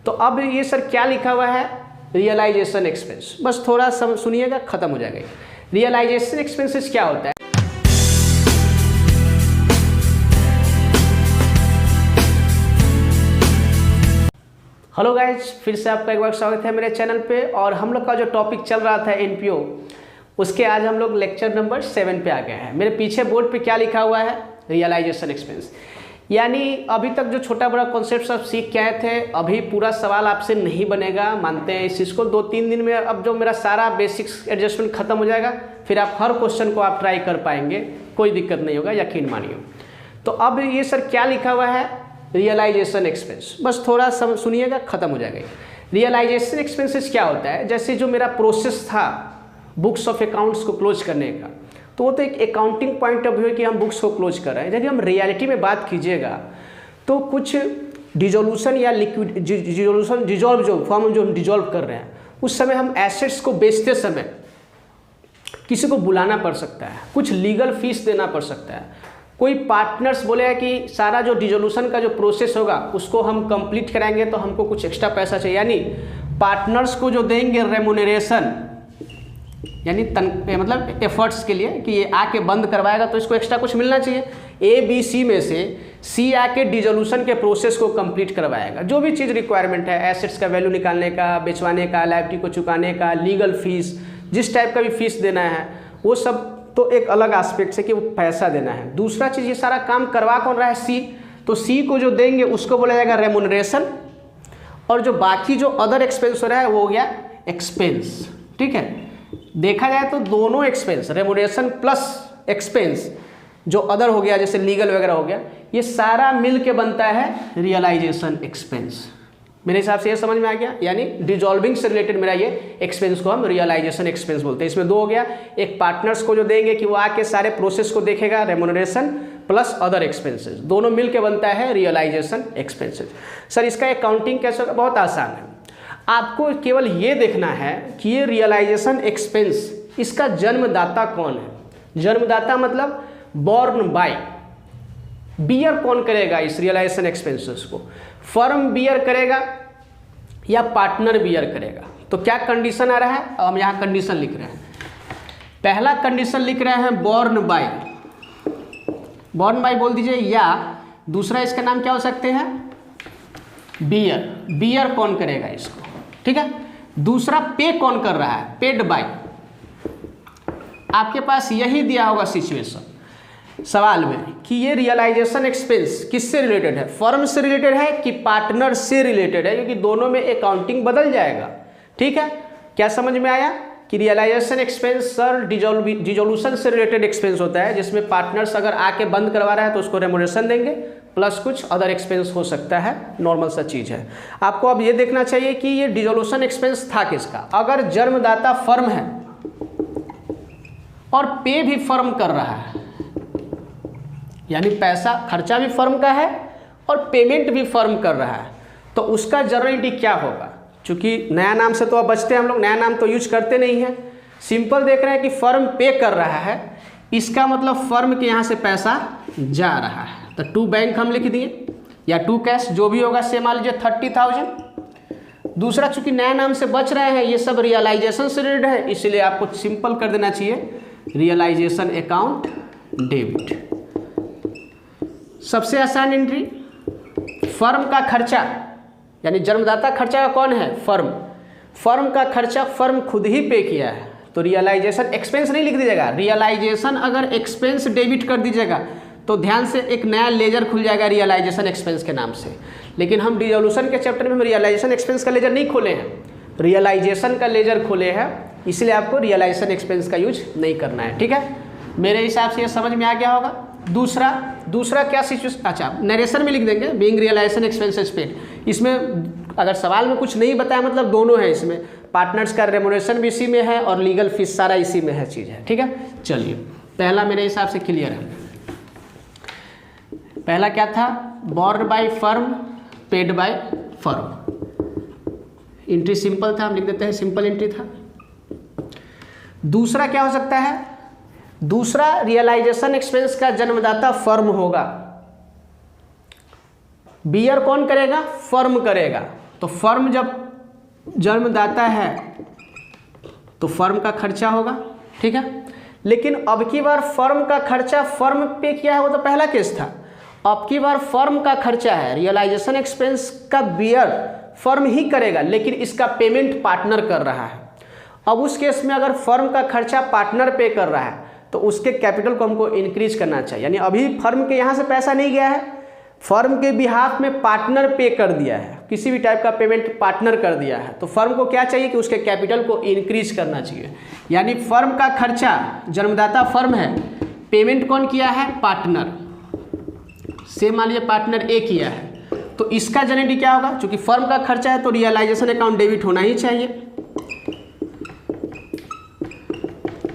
तो अब ये सर क्या लिखा हुआ है, रियलाइजेशन एक्सपेंस, बस थोड़ा सुनिएगा खत्म हो जाएगा। रियलाइजेशन एक्सपेंसेस क्या होता है? हेलो गाइज, फिर से आपका एक बार स्वागत है मेरे चैनल पे। और हम लोग का जो टॉपिक चल रहा था एनपीओ, उसके आज हम लोग लेक्चर नंबर 7 पे आ गए हैं। मेरे पीछे बोर्ड पे क्या लिखा हुआ है, रियलाइजेशन एक्सपेंस। यानी अभी तक जो छोटा बड़ा कॉन्सेप्ट सब सीख के आए थे, अभी पूरा सवाल आपसे नहीं बनेगा, मानते हैं इस चीज़ को। 2-3 दिन में अब जो मेरा सारा बेसिक्स एडजस्टमेंट खत्म हो जाएगा, फिर आप हर क्वेश्चन को आप ट्राई कर पाएंगे, कोई दिक्कत नहीं होगा, यकीन मानिए। तो अब ये सर क्या लिखा हुआ है, रियलाइजेशन एक्सपेंस, बस थोड़ा सुनिएगा खत्म हो जाएगा। रियलाइजेशन एक्सपेंसेस क्या होता है, जैसे जो मेरा प्रोसेस था बुक्स ऑफ अकाउंट्स को क्लोज करने का, तो वो तो एक अकाउंटिंग पॉइंट ऑफ व्यू है कि हम बुक्स को क्लोज कर रहे हैं। यदि हम रियलिटी में बात कीजिएगा तो कुछ डिजोल्यूशन या लिक्विड डिजॉल्व जो फॉर्म जो हम डिजॉल्व कर रहे हैं, उस समय हम एसेट्स को बेचते समय किसी को बुलाना पड़ सकता है, कुछ लीगल फीस देना पड़ सकता है। कोई पार्टनर्स बोलेगा कि सारा जो डिजोल्यूशन का जो प्रोसेस होगा उसको हम कंप्लीट कराएंगे तो हमको कुछ एक्स्ट्रा पैसा चाहिए, यानी पार्टनर्स को जो देंगे रेमुनरेशन, यानी मतलब एफर्ट्स के लिए कि ये आके बंद करवाएगा तो इसको एक्स्ट्रा कुछ मिलना चाहिए। ABC में से C आके डिजोल्यूशन के प्रोसेस को कंप्लीट करवाएगा, जो भी चीज़ रिक्वायरमेंट है, एसेट्स का वैल्यू निकालने का, बेचवाने का, लायबिलिटी को चुकाने का, लीगल फीस, जिस टाइप का भी फीस देना है, वो सब तो एक अलग एस्पेक्ट है कि वो पैसा देना है। दूसरा चीज़, ये सारा काम करवा कौन रहा है, C, तो C को जो देंगे उसको बोला जाएगा रेमुनरेशन, और जो बाकी जो अदर एक्सपेंस हो रहा है वो हो गया एक्सपेंस। ठीक है, देखा जाए तो दोनों एक्सपेंस, रेमुनरेशन प्लस एक्सपेंस जो अदर हो गया जैसे लीगल वगैरह हो गया, ये सारा मिल के बनता है रियलाइजेशन एक्सपेंस। मेरे हिसाब से ये समझ में आ गया। यानी डिजॉल्विंग से रिलेटेड मेरा ये एक्सपेंस को हम रियलाइजेशन एक्सपेंस बोलते हैं। इसमें दो हो गया, एक पार्टनर्स को जो देंगे कि वो आके सारे प्रोसेस को देखेगा, रेमुनरेशन प्लस अदर एक्सपेंसेस, दोनों मिल के बनता है रियलाइजेशन एक्सपेंसेस। सर इसका अकाउंटिंग कैसे होगा, बहुत आसान है। आपको केवल ये देखना है कि ये रियलाइजेशन एक्सपेंस, इसका जन्मदाता कौन है। जन्मदाता मतलब बॉर्न बाय, बियर कौन करेगा इस रियलाइजेशन एक्सपेंसेस को, फर्म बियर करेगा या पार्टनर बियर करेगा। तो क्या कंडीशन आ रहा है, हम यहाँ कंडीशन लिख रहे हैं। पहला कंडीशन लिख रहे हैं बॉर्न बाय, बॉर्न बाय बोल दीजिए, या दूसरा इसका नाम क्या हो सकते हैं, बियर, बियर कौन करेगा इसको। ठीक है, दूसरा पे कौन कर रहा है, पेड बाय। आपके पास यही दिया होगा सिचुएशन सवाल में कि ये रियलाइजेशन एक्सपेंस किससे रिलेटेड है, फर्म से रिलेटेड है कि पार्टनर से रिलेटेड है, क्योंकि दोनों में अकाउंटिंग बदल जाएगा। ठीक है, क्या समझ में आया कि रियलाइजेशन एक्सपेंस सर डिजोल्यूशन से रिलेटेड एक्सपेंस होता है, जिसमें पार्टनर्स अगर आके बंद करवा रहा है तो उसको रेमुनरेशन देंगे, प्लस कुछ अदर एक्सपेंस हो सकता है, नॉर्मल सा चीज़ है। आपको अब ये देखना चाहिए कि ये डिजोल्यूशन एक्सपेंस था किसका। अगर जन्मदाता फर्म है और पे भी फर्म कर रहा है, यानी पैसा खर्चा भी फर्म का है और पेमेंट भी फर्म कर रहा है, तो उसका जर्नलिटी क्या होगा। चूँकि नया नाम से तो अब बचते हैं हम लोग, नया नाम तो यूज करते नहीं हैं, सिंपल देख रहे हैं कि फर्म पे कर रहा है, इसका मतलब फर्म के यहाँ से पैसा जा रहा है, तो टू बैंक हम लिख दिए या टू कैश, जो भी होगा से मान लीजिए 30,000। दूसरा, चूंकि नया नाम से बच रहे हैं, ये सब रियलाइजेशन से रिलेटेड है, इसलिए आपको सिंपल कर देना चाहिए रियलाइजेशन अकाउंट डेबिट। सबसे आसान एंट्री, फर्म का खर्चा, यानी जन्मदाता खर्चा का कौन है, फर्म, फर्म का खर्चा फर्म खुद ही पे किया है, तो रियलाइजेशन एक्सपेंस नहीं लिख दीजिएगा। रियलाइजेशन अगर एक्सपेंस डेबिट कर दीजिएगा तो ध्यान से एक नया लेजर खुल जाएगा रियलाइजेशन एक्सपेंस के नाम से। लेकिन हम डिजोल्यूशन के चैप्टर में हम रियलाइजेशन एक्सपेंस का लेजर नहीं खोले हैं, रियलाइजेशन का लेजर खोले हैं, इसलिए आपको रियलाइजेशन एक्सपेंस का यूज नहीं करना है। ठीक है, मेरे हिसाब से ये समझ में आ गया होगा। दूसरा क्या सिचुएशन, अच्छा नरेशन में लिख देंगे बीइंग रियलाइजेशन एक्सपेंसेस पेड। इसमें अगर सवाल में कुछ नहीं बताया, मतलब दोनों है इसमें, पार्टनर्स का रेमुनरेशन भी इसी में है और लीगल फीस सारा इसी में है चीज़ है। ठीक है, चलिए पहला मेरे हिसाब से क्लियर है। पहला क्या था, born by firm, paid by firm. Entry simple था, हम लिख देते हैं सिंपल एंट्री था। दूसरा क्या हो सकता है, दूसरा रियलाइजेशन एक्सपेंस का जन्मदाता फर्म होगा, बियर कौन करेगा, फर्म करेगा, तो फर्म जब जन्मदाता है तो फर्म का खर्चा होगा, ठीक है। लेकिन अब की बार फर्म का खर्चा फर्म पे किया है, वो तो पहला केस था। अब की बार फर्म का खर्चा है, रियलाइजेशन एक्सपेंस का बियर फर्म ही करेगा, लेकिन इसका पेमेंट पार्टनर कर रहा है। अब उस केस में अगर फर्म का खर्चा पार्टनर पे कर रहा है तो उसके कैपिटल को हमको इंक्रीज करना चाहिए। यानी अभी फर्म के यहाँ से पैसा नहीं गया है, फर्म के बिहाफ में पार्टनर पे कर दिया है, किसी भी टाइप का पेमेंट पार्टनर कर दिया है, तो फर्म को क्या चाहिए कि उसके कैपिटल को इंक्रीज करना चाहिए। यानी फर्म का खर्चा, जन्मदाता फर्म है, पेमेंट कौन किया है? पार्टनर से, मान लीजिए पार्टनर ए किया है, तो इसका जनरेटी क्या होगा? चूंकि फर्म का खर्चा है तो रियलाइजेशन अकाउंट डेबिट होना ही चाहिए।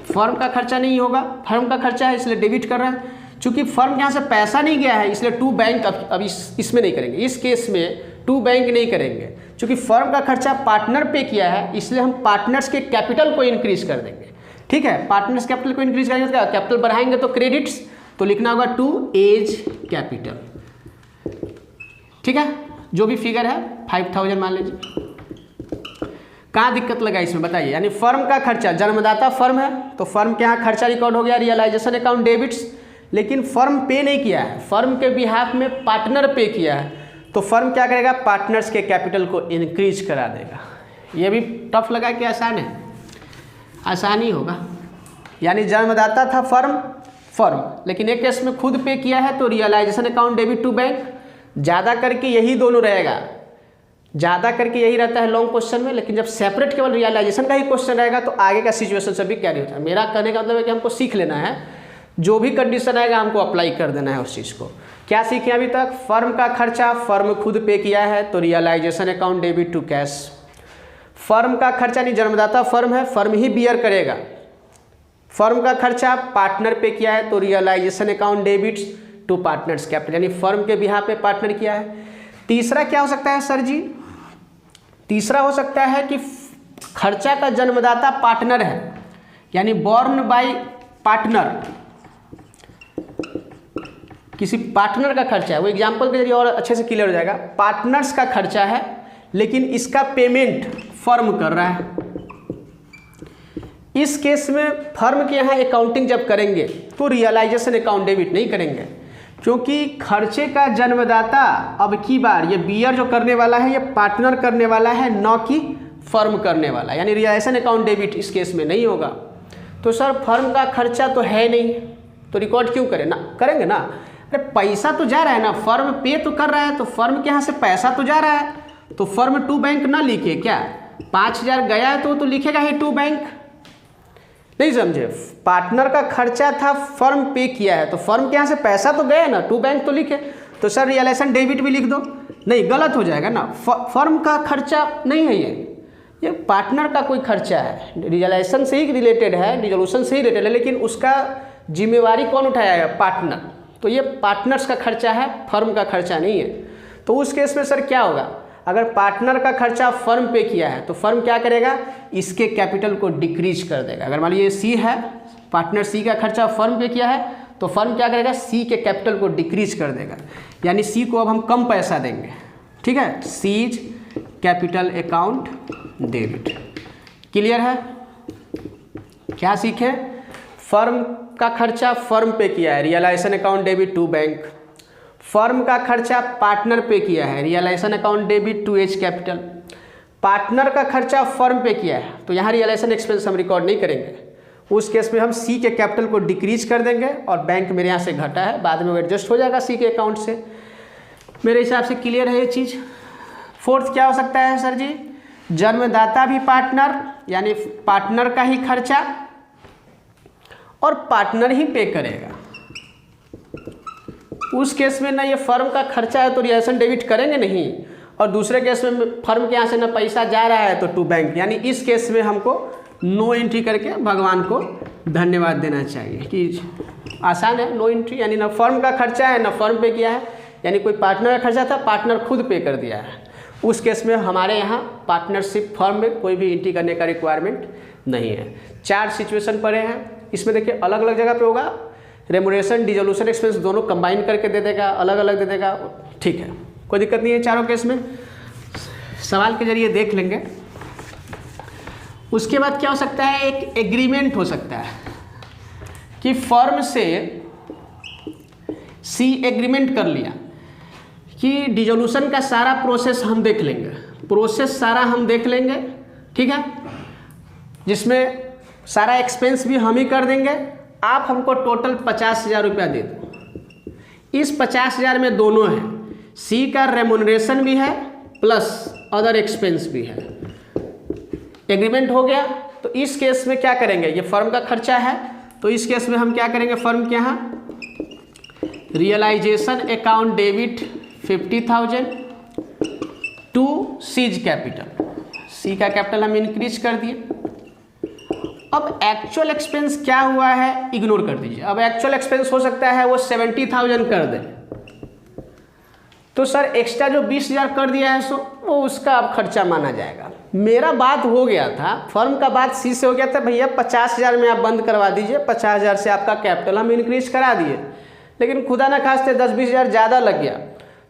फर्म का खर्चा नहीं होगा, फर्म का खर्चा है इसलिए डेबिट कर रहा है। चूंकि फर्म के यहाँ से पैसा नहीं गया है इसलिए टू बैंक अब इसमें नहीं करेंगे, इस केस में टू बैंक नहीं करेंगे। चूंकि फर्म का खर्चा पार्टनर पे किया है इसलिए हम पार्टनर्स के कैपिटल को इंक्रीज कर देंगे, ठीक है। पार्टनर्स कैपिटल को इंक्रीज करेंगे तो कैपिटल बढ़ाएंगे तो क्रेडिट्स, तो लिखना होगा टू एज कैपिटल, ठीक है। जो भी फिगर है 5000 मान लीजिए। कहाँ दिक्कत लगा इसमें बताइए? यानी फर्म का खर्चा, जन्मदाता फर्म है तो फर्म के यहाँ खर्चा रिकॉर्ड हो गया, रियलाइजेशन अकाउंट डेबिट्स, लेकिन फर्म पे नहीं किया है, फर्म के बिहाफ में पार्टनर पे किया है, तो फर्म क्या करेगा? पार्टनर्स के कैपिटल को इंक्रीज करा देगा। ये भी टफ लगा कि आसान है? आसान ही होगा। यानी जन्मदाता था फर्म, लेकिन एक केस में खुद पे किया है तो realisation account debit to bank, ज़्यादा करके यही दोनों रहेगा, ज़्यादा करके यही रहता है लॉन्ग क्वेश्चन में। लेकिन जब सेपरेट केवल रियलाइजेशन का ही क्वेश्चन रहेगा तो आगे का सिचुएशन सब भी कैरी होता है। मेरा कहने का मतलब है कि हमको सीख लेना है, जो भी कंडीशन आएगा हमको अप्लाई कर देना है उस चीज़ को। क्या सीखे अभी तक? फर्म का खर्चा फर्म खुद पे किया है तो realisation account debit to cash. Firm का खर्चा नहीं, जन्मदाता फर्म है, फर्म ही बियर करेगा। फर्म का खर्चा पार्टनर पे किया है तो realisation account debits to partners capital, यानी फर्म के बिहाफ पे पार्टनर किया है। तीसरा क्या हो सकता है सर जी? तीसरा हो सकता है कि खर्चा का जन्मदाता पार्टनर है, यानी बॉर्न बाय पार्टनर, किसी पार्टनर का खर्चा है। वो एग्जांपल के जरिए और अच्छे से क्लियर हो जाएगा। पार्टनर्स का खर्चा है लेकिन इसका पेमेंट फर्म कर रहा है। इस केस में फर्म के यहाँ अकाउंटिंग जब करेंगे तो रियलाइजेशन अकाउंट डेबिट नहीं करेंगे, क्योंकि खर्चे का जन्मदाता अब की बार ये बियर जो करने वाला है ये पार्टनर करने वाला है, न कि फर्म करने वाला, यानी रियलाइजेशन अकाउंट डेबिट इस केस में नहीं होगा। तो सर फर्म का खर्चा तो है नहीं तो रिकॉर्ड क्यों करें? ना करेंगे ना, अरे पैसा तो जा रहा है ना, फर्म पे तो कर रहा है तो फर्म के यहाँ से पैसा तो जा रहा है, तो फर्म टू बैंक ना लिखे क्या? 5000 गया है तो लिखेगा ही टू बैंक, नहीं समझे? पार्टनर का खर्चा था फर्म पे किया है तो फर्म के यहाँ से पैसा तो गया ना, टू बैंक तो लिखे। तो सर रियलाइजेशन डेबिट भी लिख दो, नहीं गलत हो जाएगा ना, फर्म का खर्चा नहीं है ये पार्टनर का कोई खर्चा है, रियलाइजेशन से ही रिलेटेड है, रिजोल्यूशन से ही रिलेटेड है, लेकिन उसका जिम्मेवारी कौन उठाया? पार्टनर। तो ये पार्टनर्स का खर्चा है, फर्म का खर्चा नहीं है। तो उस केस में सर क्या होगा? अगर पार्टनर का खर्चा फर्म पे किया है तो फर्म क्या करेगा? इसके कैपिटल को डिक्रीज कर देगा। अगर मान लीजिए सी है, पार्टनर सी का खर्चा फर्म पे किया है तो फर्म क्या करेगा? सी के कैपिटल को डिक्रीज कर देगा, यानी सी को अब हम कम पैसा देंगे, ठीक है। Seize capital account debit, clear है? क्या सीखे? फर्म का खर्चा फर्म पे किया है, realisation account debit to bank. Firm का खर्चा पार्टनर पे किया है, realisation account debit to H capital. Partner का खर्चा फर्म पे किया है तो यहाँ रियलाइजेशन एक्सपेंस हम रिकॉर्ड नहीं करेंगे, उस केस में हम सी के कैपिटल को डिक्रीज कर देंगे और बैंक मेरे यहाँ से घटा है, बाद में वो एडजस्ट हो जाएगा सी के अकाउंट से। मेरे हिसाब से क्लियर है ये चीज़। फोर्थ क्या हो सकता है सर जी? जन्मदाता भी पार्टनर, यानी पार्टनर का ही खर्चा और पार्टनर ही पे करेगा। उस केस में ना ये फर्म का खर्चा है तो रियलाइजेशन डेबिट करेंगे नहीं, और दूसरे केस में फर्म के यहाँ से ना पैसा जा रहा है तो टू बैंक, यानी इस केस में हमको नो एंट्री करके भगवान को धन्यवाद देना चाहिए कि आसान है नो एंट्री, यानी ना फर्म का खर्चा है ना फर्म पे किया है, यानी कोई पार्टनर का खर्चा था पार्टनर खुद पे कर दिया है। उस केस में हमारे यहाँ पार्टनरशिप फर्म में कोई भी एंट्री करने का रिक्वायरमेंट नहीं है। 4 सिचुएशन पड़े हैं, इसमें देखिए अलग अलग जगह पे होगा, रेमुनेशन डिसोल्यूशन एक्सपेंस दोनों कंबाइन करके दे देगा, अलग अलग दे देगा, ठीक है, कोई दिक्कत नहीं है चारों केस में। सवाल के जरिए देख लेंगे। उसके बाद क्या हो सकता है, एक एग्रीमेंट हो सकता है कि फर्म से सी एग्रीमेंट कर लिया कि डिसोल्यूशन का सारा प्रोसेस हम देख लेंगे, प्रोसेस सारा हम देख लेंगे, ठीक है, जिसमें सारा एक्सपेंस भी हम ही कर देंगे, आप हमको टोटल 50,000 रुपया दे दो। इस 50,000 में दोनों हैं, सी का रेमुनरेशन भी है प्लस अदर एक्सपेंस भी है। एग्रीमेंट हो गया। तो इस केस में क्या करेंगे, ये फर्म का खर्चा है, तो इस केस में हम क्या करेंगे, फर्म के यहाँ realisation account debit 50,000 to C's capital, C का कैपिटल हम इंक्रीज कर दिए। अब एक्चुअल एक्सपेंस क्या हुआ है इग्नोर कर दीजिए। अब एक्चुअल एक्सपेंस हो सकता है वो 70,000 कर दे, तो सर एक्स्ट्रा जो 20,000 कर दिया है सो वो उसका अब खर्चा माना जाएगा। मेरा बात हो गया था, फर्म का बात सी से हो गया था, भैया 50,000 में आप बंद करवा दीजिए, 50,000 से आपका कैपिटल हम इंक्रीज करा दिए, लेकिन खुदा ना खास्ते 10-20,000 ज़्यादा लग गया,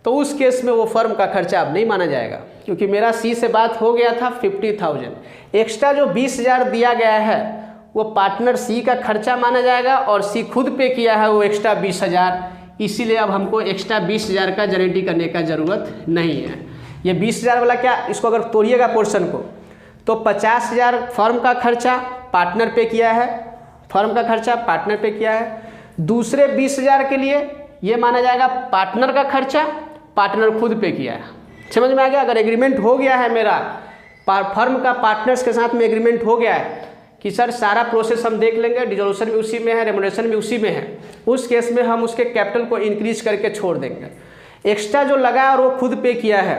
तो उस केस में वो फर्म का खर्चा अब नहीं माना जाएगा, क्योंकि मेरा सी से बात हो गया था 50,000। एक्स्ट्रा जो 20,000 दिया गया है वो पार्टनर सी का खर्चा माना जाएगा और सी खुद पे किया है वो एक्स्ट्रा 20,000, इसीलिए अब हमको एक्स्ट्रा 20,000 का गारंटी करने का ज़रूरत नहीं है। ये 20,000 वाला क्या, इसको अगर तोड़िएगा पोर्शन को, तो 50,000 फर्म का खर्चा पार्टनर पे किया है, फर्म का खर्चा पार्टनर पे किया है। दूसरे 20,000 के लिए ये माना जाएगा पार्टनर का खर्चा पार्टनर खुद पे किया है। समझ में आ गया। अगर एग्रीमेंट हो गया है मेरा, फर्म का पार्टनर्स के साथ में एग्रीमेंट हो गया है कि सर सारा प्रोसेस हम देख लेंगे, डिसोल्यूशन भी उसी में है, रेमुनरेशन भी उसी में है, उस केस में हम उसके कैपिटल को इंक्रीज करके छोड़ देंगे। एक्स्ट्रा जो लगा और वो खुद पे किया है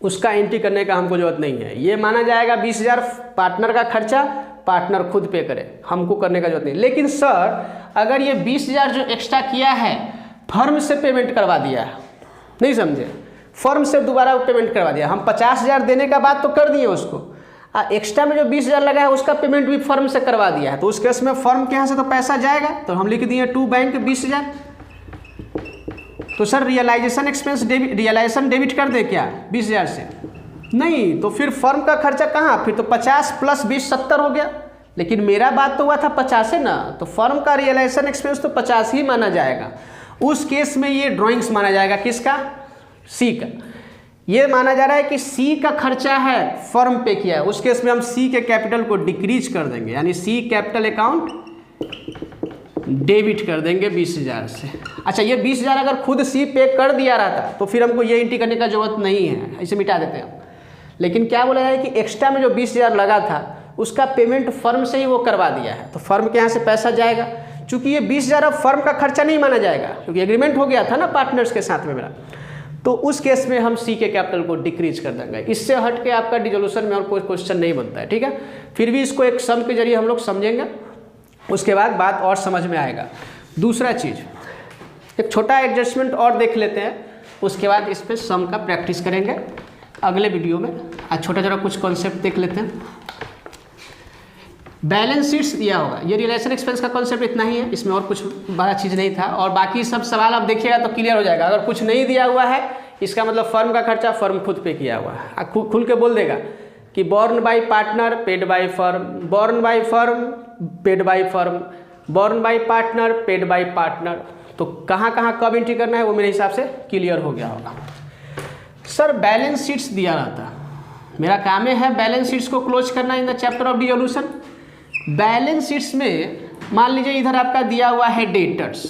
उसका एंट्री करने का हमको जरूरत नहीं है। ये माना जाएगा 20,000 पार्टनर का खर्चा पार्टनर खुद पे करे, हमको करने का जरूरत नहीं। लेकिन सर अगर ये 20,000 जो एक्स्ट्रा किया है फर्म से पेमेंट करवा दिया है, नहीं समझे, फर्म से दोबारा पेमेंट करवा दिया, हम 50,000 देने का बात तो कर दिए उसको, एक्स्ट्रा में जो 20,000 लगा है उसका पेमेंट भी फर्म से करवा दिया है, तो उस केस में फर्म के यहाँ से तो पैसा जाएगा, तो हम लिख दिए टू बैंक 20,000। तो sir realisation expense realisation debit कर दे क्या 20,000 से? नहीं, तो फिर फर्म का खर्चा कहाँ, फिर तो 50 + 20 70 हो गया। लेकिन मेरा बात तो हुआ था 50 है ना, तो फर्म का रियलाइजेशन एक्सपेंस तो 50 ही माना जाएगा। उस केस में ये ड्राइंग्स माना जाएगा, किसका, सी का। ये माना जा रहा है कि सी का खर्चा है फर्म पे किया है, उस केस में हम सी के कैपिटल को डिक्रीज कर देंगे, यानी सी कैपिटल अकाउंट डेबिट कर देंगे 20,000 से। अच्छा, ये 20,000 अगर खुद सी पे कर दिया रहता तो फिर हमको ये एंट्री करने का जरूरत नहीं है, इसे मिटा देते हैं। लेकिन क्या बोला जाए कि एक्स्ट्रा में जो 20,000 लगा था उसका पेमेंट फर्म से ही वो करवा दिया है, तो फर्म के यहाँ से पैसा जाएगा। चूंकि ये 20,000 अब फर्म का खर्चा नहीं माना जाएगा, क्योंकि एग्रीमेंट हो गया था ना पार्टनर्स के साथ में मेरा, तो उस केस में हम सी के कैपिटल को डिक्रीज कर देंगे। इससे हट के आपका डिसोल्यूशन में और कोई क्वेश्चन नहीं बनता है, ठीक है। फिर भी इसको एक सम के जरिए हम लोग समझेंगे, उसके बाद बात और समझ में आएगा। दूसरा चीज़, एक छोटा एडजस्टमेंट और देख लेते हैं, उसके बाद इस पर सम का प्रैक्टिस करेंगे अगले वीडियो में। आज छोटा छोटा कुछ कॉन्सेप्ट देख लेते हैं। बैलेंस शीट्स दिया होगा, ये रियलाइजेशन एक्सपेंस का कॉन्सेप्ट इतना ही है, इसमें और कुछ बड़ा चीज़ नहीं था, और बाकी सब सवाल आप देखिएगा तो क्लियर हो जाएगा। अगर कुछ नहीं दिया हुआ है इसका मतलब फर्म का खर्चा फर्म खुद पे किया हुआ है, खुल के बोल देगा कि born bye partner paid by firm, born by firm paid by firm, born bye partner paid by partner. तो कहाँ कहाँ कब एंट्री करना है वो मेरे हिसाब से क्लियर हो गया होगा। सर बैलेंस शीट्स दिया रहता, मेरा काम है बैलेंस शीट्स को क्लोज करना in the chapter of dissolution. Balance sheets में मान लीजिए इधर आपका दिया हुआ है डेटर्स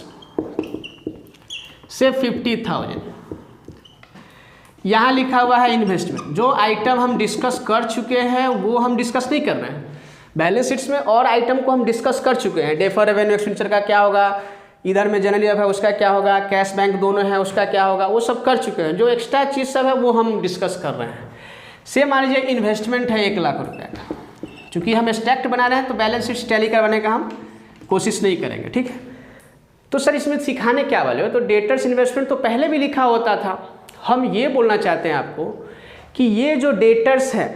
से 50,000, यहाँ लिखा हुआ है इन्वेस्टमेंट। जो आइटम हम डिस्कस कर चुके हैं वो हम डिस्कस नहीं कर रहे हैं बैलेंस शीट्स में, और आइटम को हम डिस्कस कर चुके हैं। डेफर रेवेन्यू एक्सपेंडिचर का क्या होगा, इधर में जनरली है उसका क्या होगा, कैश बैंक दोनों है उसका क्या होगा, वो सब कर चुके हैं। जो एक्स्ट्रा चीज़ सब है वो हम डिस्कस कर रहे हैं। से मान लीजिए इन्वेस्टमेंट है 1 लाख रुपये का, चूँकि हम एक्सट्रैक्ट बना रहे हैं तो बैलेंस शीट टैली करवाने का हम कोशिश नहीं करेंगे, ठीक है। तो सर इसमें सिखाने क्या वाले हो, तो डेटर्स इन्वेस्टमेंट तो पहले भी लिखा होता था। हम ये बोलना चाहते हैं आपको कि ये जो डेटर्स है,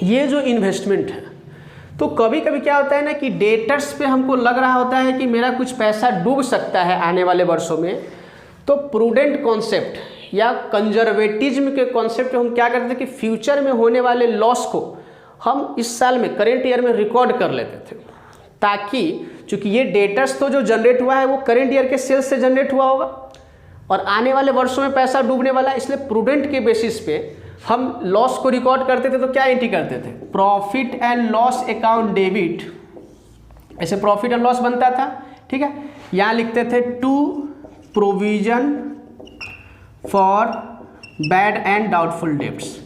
ये जो इन्वेस्टमेंट है, तो कभी कभी क्या होता है ना कि डेटर्स पे हमको लग रहा होता है कि मेरा कुछ पैसा डूब सकता है आने वाले वर्षों में, तो प्रूडेंट कॉन्सेप्ट या कंजर्वेटिज्म के कॉन्सेप्ट में हम क्या करते थे कि फ्यूचर में होने वाले लॉस को हम इस साल में करेंट ईयर में रिकॉर्ड कर लेते थे, ताकि चूंकि ये डेटर्स तो जो जनरेट हुआ है वो करेंट ईयर के सेल्स से जनरेट हुआ होगा और आने वाले वर्षों में पैसा डूबने वाला है, इसलिए प्रूडेंट के बेसिस पे हम लॉस को रिकॉर्ड करते थे। तो क्या एंट्री करते थे, profit and loss account debit, ऐसे प्रॉफिट एंड लॉस बनता था, ठीक है। यहाँ लिखते थे to provision for bad and doubtful debts.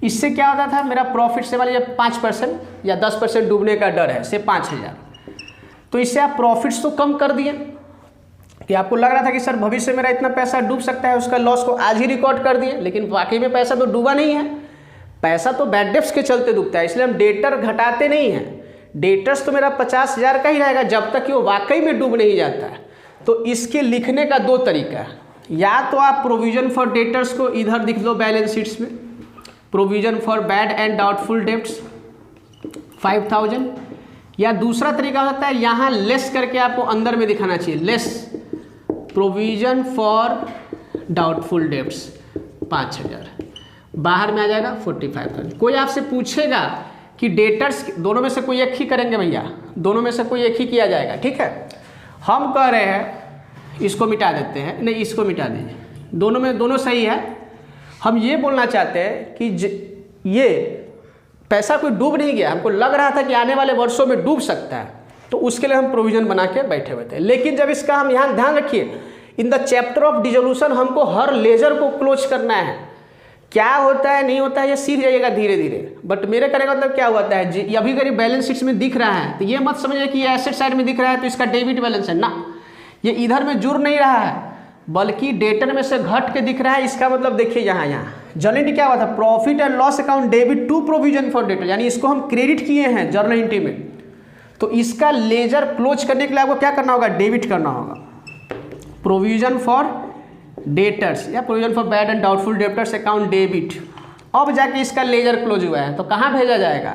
इससे क्या होता था, मेरा प्रॉफिट से मान लीजिए 5% या 10% डूबने का डर है, से 5000, तो इससे आप प्रॉफिट्स तो कम कर दिए कि आपको लग रहा था कि सर भविष्य मेरा इतना पैसा डूब सकता है, उसका लॉस को आज ही रिकॉर्ड कर दिए, लेकिन वाकई में पैसा तो डूबा नहीं है, पैसा तो बैड डेब्ट्स के चलते डूबता है, इसलिए हम डेटर घटाते नहीं हैं। डेटर्स तो मेरा 50,000 का ही रहेगा जब तक कि वो वाकई में डूब नहीं जाता है। तो इसके लिखने का दो तरीका है, या तो आप प्रोविजन फॉर डेटर्स को इधर लिख लो बैलेंस शीट्स में, provision for bad and doubtful debts 5000, या दूसरा तरीका हो सकता है यहाँ लेस करके आपको अंदर में दिखाना चाहिए, less provision for doubtful debts 5000, बाहर में आ जाएगा 45,000। कोई आपसे पूछेगा कि डेटर्स दोनों में से कोई एक ही करेंगे भैया, दोनों में से कोई एक ही किया जाएगा, ठीक है। हम कह रहे हैं इसको मिटा देते हैं, नहीं इसको मिटा दीजिए, दोनों में दोनों सही है। हम ये बोलना चाहते हैं कि ये पैसा कोई डूब नहीं गया, हमको लग रहा था कि आने वाले वर्षों में डूब सकता है, तो उसके लिए हम प्रोविजन बना के बैठे हुए थे। लेकिन जब इसका हम यहाँ ध्यान रखिए, in the chapter of dissolution हमको हर लेजर को क्लोज करना है, क्या होता है नहीं होता है ये सीख जाइएगा धीरे धीरे। बट मेरे कहने का मतलब क्या होता है, ये अभी करीब बैलेंस शीट्स में दिख रहा है तो ये मत समझिए कि ये एसेट साइड में दिख रहा है तो इसका डेबिट बैलेंस है ना, ये इधर में जुड़ नहीं रहा है बल्कि डेटर में से घट के दिख रहा है। इसका मतलब देखिए यहाँ जर्नल एंट्री क्या हुआ था, profit and loss account debit to provision for debtor, यानी इसको हम क्रेडिट किए हैं जर्नल एंट्री में, तो इसका लेजर क्लोज करने के लिए आपको क्या करना होगा, डेबिट करना होगा, प्रोविजन फॉर डेटर्स या provision for bad and doubtful debtors account debit. अब जाके इसका लेजर क्लोज हुआ है तो कहाँ भेजा जाएगा,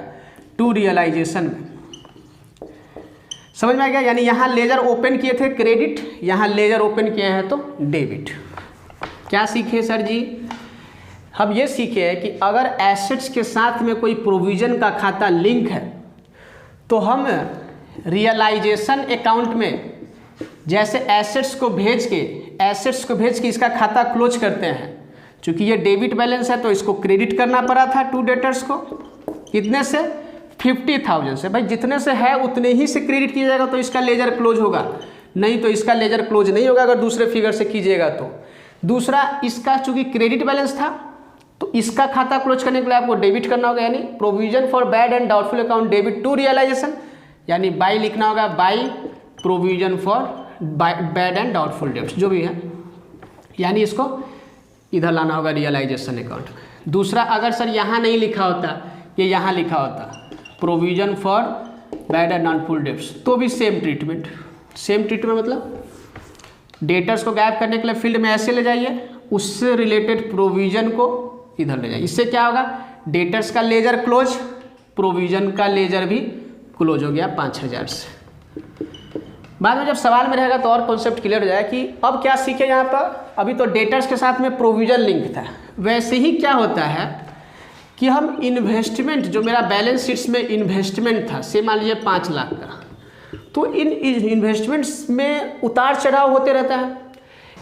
टू रियलाइजेशन में। समझ में आ गया, यानी यहाँ लेजर ओपन किए थे क्रेडिट, यहाँ लेजर ओपन किए हैं तो डेबिट। क्या सीखे सर जी, हम ये सीखे हैं कि अगर एसेट्स के साथ में कोई प्रोविजन का खाता लिंक है तो हम रियलाइजेशन अकाउंट में जैसे एसेट्स को भेज के इसका खाता क्लोज करते हैं। चूंकि ये डेबिट बैलेंस है तो इसको क्रेडिट करना पड़ा था टू डेटर्स को, कितने से 50,000 से। भाई जितने से है उतने ही से क्रेडिट किया जाएगा तो इसका लेजर क्लोज होगा, नहीं तो इसका लेजर क्लोज नहीं होगा अगर दूसरे फिगर से कीजिएगा तो। दूसरा, इसका चूंकि क्रेडिट बैलेंस था तो इसका खाता क्लोज करने के लिए आपको डेबिट करना होगा, यानी provision for bad and doubtful account debit to realisation, यानी बाई लिखना होगा, by provision for bad and doubtful debts जो भी है, यानी इसको इधर लाना होगा रियलाइजेशन अकाउंट। दूसरा, अगर सर यहाँ नहीं लिखा होता, ये यहाँ लिखा होता provision for bad and doubtful debts, तो भी सेम ट्रीटमेंट मतलब डेटर्स को गायब करने के लिए फील्ड में ऐसे ले जाइए, उससे रिलेटेड प्रोविजन को इधर ले जाइए। इससे क्या होगा, डेटर्स का लेजर क्लोज, प्रोविजन का लेजर भी क्लोज हो गया 5000 से। बाद में जब सवाल में रहेगा तो और कॉन्सेप्ट क्लियर हो जाए कि अब क्या सीखे यहाँ पर। अभी तो डेटर्स के साथ में प्रोविजन लिंक था, वैसे ही क्या होता है कि हम इन्वेस्टमेंट, जो मेरा बैलेंस शीट्स में इन्वेस्टमेंट था, से मान लीजिए 5 लाख का, तो इन इन्वेस्टमेंट्स में उतार चढ़ाव होते रहता है।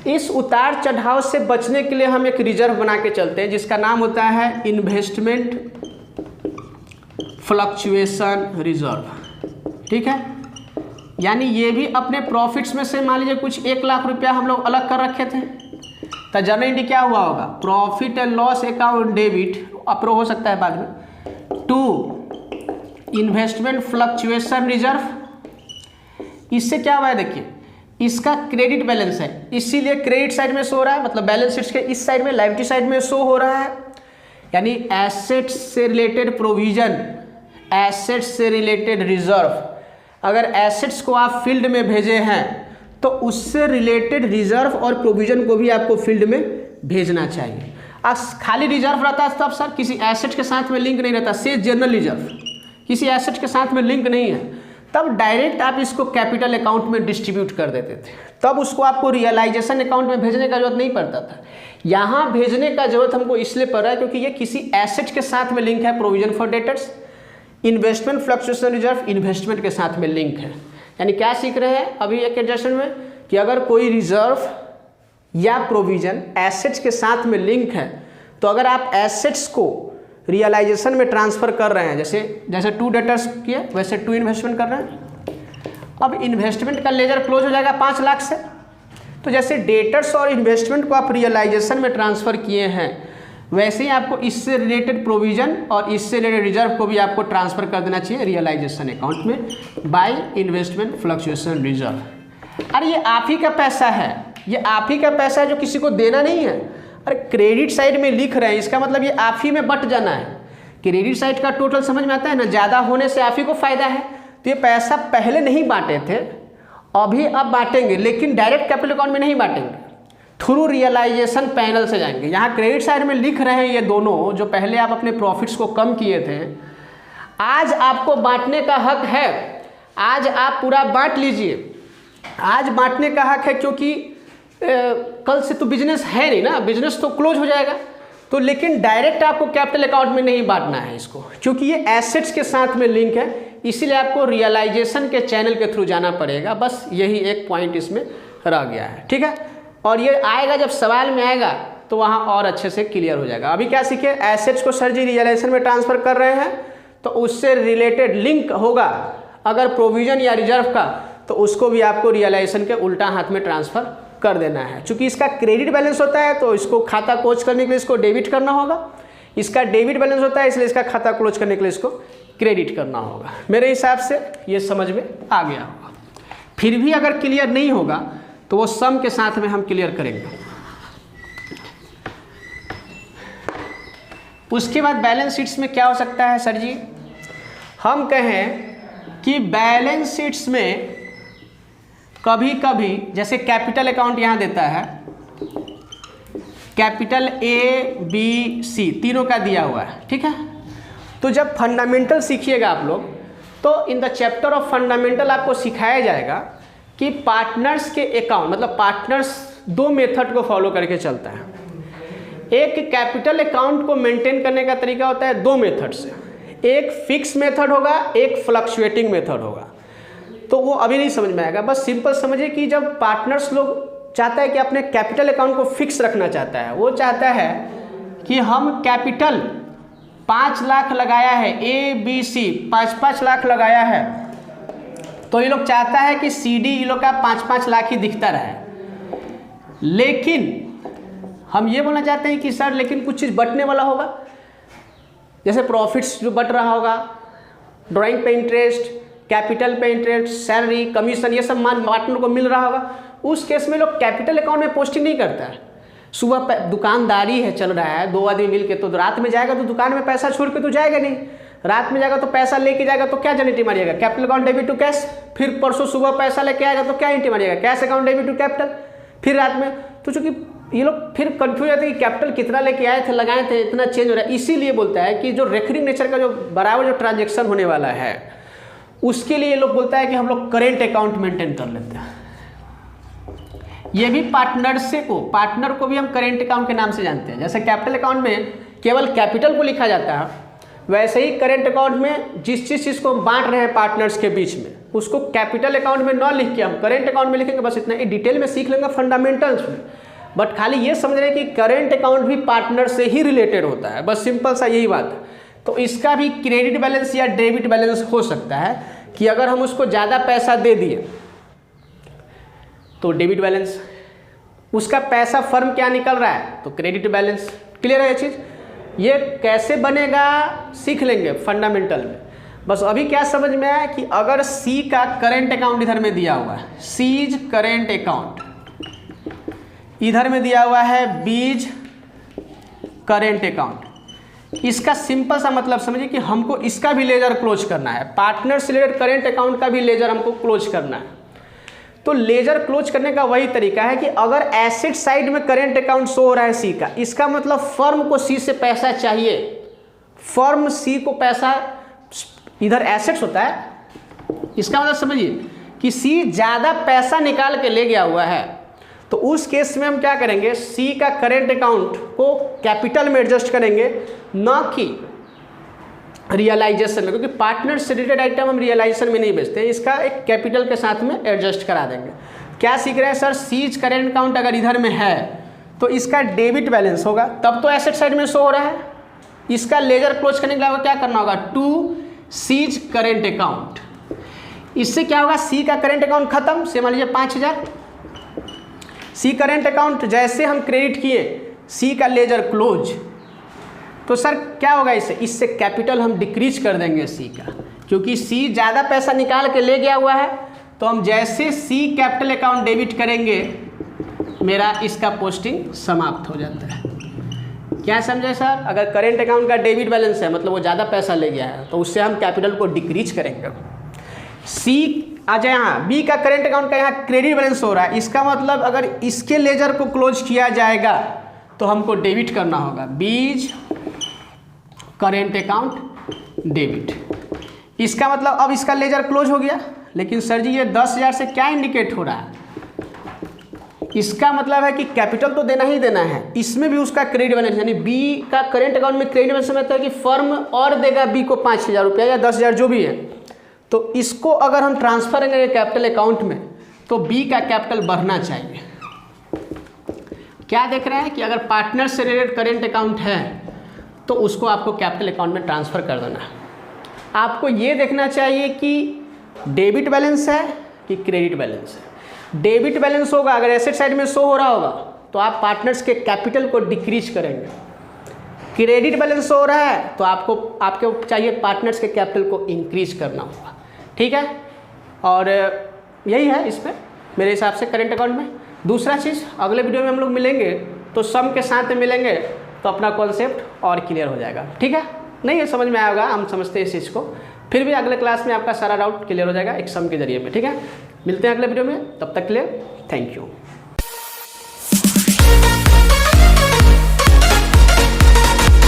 इस उतार चढ़ाव से बचने के लिए हम एक रिजर्व बना के चलते हैं जिसका नाम होता है इन्वेस्टमेंट फ्लक्चुएशन रिजर्व, ठीक है। यानी ये भी अपने प्रॉफिट्स में से मान लीजिए कुछ 1 लाख रुपया हम लोग अलग कर रखे थे, तो जनरल एंट्री क्या हुआ होगा, profit and loss account debit, अप्रो हो सकता है बाद में, टू इन्वेस्टमेंट फ्लक्चुएशन रिजर्व। इससे क्या हुआ है, देखिए इसका क्रेडिट बैलेंस है, इसीलिए क्रेडिट साइड में शो हो रहा है, मतलब बैलेंस शीट्स के इस साइड में, लायबिलिटी साइड में शो हो रहा है। यानी एसेट्स से रिलेटेड प्रोविजन, एसेट्स से रिलेटेड रिजर्व, अगर एसेट्स को आप फील्ड में भेजे हैं तो उससे रिलेटेड रिजर्व और प्रोविजन को भी आपको फील्ड में भेजना चाहिए। खाली रिजर्व रहता है तब सर किसी एसेट के साथ में लिंक नहीं रहता, से जनरल रिजर्व किसी एसेट के साथ में लिंक नहीं है, तब डायरेक्ट आप इसको कैपिटल अकाउंट में डिस्ट्रीब्यूट कर देते थे, तब उसको आपको रियलाइजेशन अकाउंट में भेजने का जरूरत नहीं पड़ता था। यहाँ भेजने का जरूरत हमको इसलिए पड़ रहा है क्योंकि ये किसी एसेट के साथ में लिंक है, provision for debtors, investment fluctuation reserve investment के साथ में लिंक है। यानी क्या सीख रहे हैं अभी एक एडजस्टमेंट में कि अगर कोई रिजर्व या प्रोविजन एसेट्स के साथ में लिंक है तो अगर आप एसेट्स को रियलाइजेशन में ट्रांसफ़र कर रहे हैं, जैसे 2 डेटर्स किया वैसे 2 इन्वेस्टमेंट कर रहे हैं। अब इन्वेस्टमेंट का लेजर क्लोज हो जाएगा 5 लाख से, तो जैसे डेटर्स और इन्वेस्टमेंट को आप रियलाइजेशन में ट्रांसफ़र किए हैं वैसे ही आपको इससे रिलेटेड प्रोविजन और इससे रिलेटेड रिजर्व को भी आपको ट्रांसफ़र कर देना चाहिए रियलाइजेशन अकाउंट में बाय इन्वेस्टमेंट फ्लक्चुएशन रिजर्व। अरे ये आप ही का पैसा है, ये आप ही का पैसा है जो किसी को देना नहीं है। अरे क्रेडिट साइड में लिख रहे हैं इसका मतलब ये आप ही में बट जाना है। क्रेडिट साइड का टोटल समझ में आता है ना, ज़्यादा होने से आप ही को फ़ायदा है। तो ये पैसा पहले नहीं बांटे थे, अभी अब बांटेंगे, लेकिन डायरेक्ट कैपिटल अकाउंट में नहीं बांटेंगे, थ्रू रियलाइजेशन पैनल से जाएंगे। यहाँ क्रेडिट साइड में लिख रहे हैं ये दोनों जो पहले आप अपने प्रॉफिट्स को कम किए थे, आज आपको बांटने का हक है। आज आप पूरा बांट लीजिए, आज बांटने का हक है क्योंकि कल से तो बिजनेस है नहीं ना, बिजनेस तो क्लोज हो जाएगा। तो लेकिन डायरेक्ट आपको कैपिटल अकाउंट में नहीं बांटना है इसको, क्योंकि ये एसेट्स के साथ में लिंक है, इसीलिए आपको रियलाइजेशन के चैनल के थ्रू जाना पड़ेगा। बस यही एक पॉइंट इसमें रह गया है, ठीक है। और ये आएगा जब सवाल में आएगा तो वहाँ और अच्छे से क्लियर हो जाएगा। अभी क्या सीखे, एसेट्स को सर जी रियलाइजेशन में ट्रांसफ़र कर रहे हैं तो उससे रिलेटेड लिंक होगा अगर प्रोविजन या रिजर्व का, तो उसको भी आपको रियलाइजेशन के उल्टा हाथ में ट्रांसफ़र कर देना है। चूँकि इसका क्रेडिट बैलेंस होता है तो इसको खाता क्लोज करने के लिए इसको डेबिट करना होगा, इसका डेबिट बैलेंस होता है इसलिए इसका खाता क्लोज करने के लिए इसको क्रेडिट करना होगा। मेरे हिसाब से ये समझ में आ गया होगा। फिर भी अगर क्लियर नहीं होगा तो वो सम के साथ में हम क्लियर करेंगे। उसके बाद बैलेंस शीट्स में क्या हो सकता है सर जी, हम कहें कि बैलेंस शीट्स में कभी कभी जैसे कैपिटल अकाउंट यहाँ देता है, कैपिटल ABC तीनों का दिया हुआ है, ठीक है। तो जब फंडामेंटल सीखिएगा आप लोग तो in the chapter of fundamental आपको सिखाया जाएगा कि पार्टनर्स के अकाउंट, मतलब पार्टनर्स 2 मेथड को फॉलो करके चलता है। एक कैपिटल अकाउंट को मेंटेन करने का तरीका होता है 2 मेथड से, एक फिक्स मेथड होगा, एक फ्लक्चुएटिंग मेथड होगा। तो वो अभी नहीं समझ में आएगा, बस सिंपल समझिए कि जब पार्टनर्स लोग चाहता है कि अपने कैपिटल अकाउंट को फिक्स रखना चाहता है, वो चाहता है कि हम कैपिटल 5 लाख लगाया है, ABC 5-5 लाख लगाया है, तो ये लोग चाहता है कि CD ये लोग का 5-5 लाख ही दिखता रहे। लेकिन हम ये बोलना चाहते हैं कि सर लेकिन कुछ चीज़ बटने वाला होगा, जैसे प्रॉफिट्स जो बट रहा होगा, ड्राइंग पे इंटरेस्ट, कैपिटल पे इंटरेस्ट, सैलरी, कमीशन, ये सब पार्टनर को मिल रहा होगा। उस केस में लोग कैपिटल अकाउंट में पोस्टिंग नहीं करता है। सुबह दुकानदारी है चल रहा है, 2 आदमी मिल के, तो रात में जाएगा तो दुकान में पैसा छोड़ के तो जाएगा नहीं, रात में जाएगा तो पैसा लेके जाएगा तो क्या एंट्री मारिएगा, capital account debit to cash. फिर परसों सुबह पैसा लेके आएगा तो क्या एंट्री मारिएगा, cash account debit to capital. फिर रात में तो चूंकि ये लोग फिर कंफ्यूज रहते हैं कि कैपिटल कितना लेके आए थे, लगाए थे, इतना चेंज हो रहा है। इसीलिए बोलता है कि जो रेकरिंग नेचर का जो बराबर जो ट्रांजेक्शन होने वाला है उसके लिए ये लोग बोलता है कि हम लोग करेंट अकाउंट मेंटेन कर लेते हैं। ये भी पार्टनर को भी हम करेंट अकाउंट के नाम से जानते हैं। जैसे कैपिटल अकाउंट में केवल कैपिटल को लिखा जाता है, वैसे ही करेंट अकाउंट में जिस चीज़ को बांट रहे हैं पार्टनर्स के बीच में, उसको कैपिटल अकाउंट में न लिख के हम करेंट अकाउंट में लिखेंगे। बस इतना ही डिटेल में सीख लेंगे फंडामेंटल्स में, बट खाली ये समझ रहे हैं कि करेंट अकाउंट भी पार्टनर से ही रिलेटेड होता है, बस सिंपल सा यही बात है। तो इसका भी क्रेडिट बैलेंस या डेबिट बैलेंस हो सकता है कि अगर हम उसको ज़्यादा पैसा दे दिए तो डेबिट बैलेंस, उसका पैसा फर्म क्या निकल रहा है तो क्रेडिट बैलेंस। क्लियर है ये चीज़? ये कैसे बनेगा सीख लेंगे फंडामेंटल में। बस अभी क्या समझ में आया कि अगर सी का करेंट अकाउंट इधर में दिया हुआ है, सीज करेंट अकाउंट, इधर में दिया हुआ है बीज करेंट अकाउंट, इसका सिंपल सा मतलब समझिए कि हमको इसका भी लेजर क्लोज करना है, पार्टनर से रिलेटेड करेंट अकाउंट का भी लेजर हमको क्लोज करना है। तो लेजर क्लोज करने का वही तरीका है कि अगर एसेट साइड में करेंट अकाउंट शो हो रहा है सी का, इसका मतलब फर्म को सी से पैसा चाहिए, फर्म सी को पैसा, इधर एसेट्स होता है, इसका मतलब समझिए कि सी ज़्यादा पैसा निकाल के ले गया हुआ है, तो उस केस में हम क्या करेंगे, सी का करेंट अकाउंट को कैपिटल में एडजस्ट करेंगे, ना कि रियलाइजेशन में, क्योंकि पार्टनर से रिलेटेड आइटम हम रियलाइजेशन में नहीं बेचते, इसका एक कैपिटल के साथ में एडजस्ट करा देंगे। क्या सीख रहे हैं सर, सीज करेंट अकाउंट अगर इधर में है तो इसका डेबिट बैलेंस होगा, तब तो एसेट साइड में शो हो रहा है। इसका लेजर क्लोज करने के लिए क्या करना होगा, टू सीज करेंट अकाउंट। इससे क्या होगा, सी का करेंट अकाउंट खत्म, से मान लीजिए 5000, सी करेंट अकाउंट जैसे हम क्रेडिट किए, सी का लेजर क्लोज, तो सर क्या होगा, इससे कैपिटल हम डिक्रीज कर देंगे सी का, क्योंकि सी ज़्यादा पैसा निकाल के ले गया हुआ है, तो हम जैसे सी कैपिटल अकाउंट डेबिट करेंगे, मेरा इसका पोस्टिंग समाप्त हो जाता है। क्या समझे सर, अगर करेंट अकाउंट का डेबिट बैलेंस है मतलब वो ज़्यादा पैसा ले गया है, तो उससे हम कैपिटल को डिक्रीज करेंगे। सी आ जाए, यहाँ बी का करेंट अकाउंट का यहाँ क्रेडिट बैलेंस हो रहा है, इसका मतलब अगर इसके लेजर को क्लोज किया जाएगा तो हमको डेबिट करना होगा, बीज करेंट अकाउंट डेबिट। इसका मतलब अब इसका लेजर क्लोज हो गया, लेकिन सर जी ये 10,000 से क्या इंडिकेट हो रहा है, इसका मतलब है कि कैपिटल तो देना ही देना है, इसमें भी उसका क्रेडिट बैलेंस, यानी बी का करेंट अकाउंट में क्रेडिट बैलेंस मतलब है कि फर्म और देगा बी को 5,000 रुपया या 10,000 जो भी है, तो इसको अगर हम ट्रांसफर करेंगे कैपिटल अकाउंट में तो बी का कैपिटल बढ़ना चाहिए। क्या देख रहे हैं कि अगर पार्टनर से रिलेटेड करेंट अकाउंट है तो उसको आपको कैपिटल अकाउंट में ट्रांसफ़र कर देना है। आपको ये देखना चाहिए कि डेबिट बैलेंस है कि क्रेडिट बैलेंस है। डेबिट बैलेंस होगा अगर एसेट साइड में शो हो रहा होगा तो आप पार्टनर्स के कैपिटल को डिक्रीज करेंगे। क्रेडिट बैलेंस हो रहा है तो आपको चाहिए पार्टनर्स के कैपिटल को इंक्रीज करना होगा। ठीक है, और यही है इस पर मेरे हिसाब से करेंट अकाउंट में। दूसरा चीज़ अगले वीडियो में हम लोग मिलेंगे तो सम के साथ में मिलेंगे तो अपना कॉन्सेप्ट और क्लियर हो जाएगा। ठीक है, नहीं है समझ में आएगा, हम समझते हैं इस चीज़ को, फिर भी अगले क्लास में आपका सारा डाउट क्लियर हो जाएगा एक सम के जरिए में। ठीक है, मिलते हैं अगले वीडियो में, तब तक के लिए थैंक यू।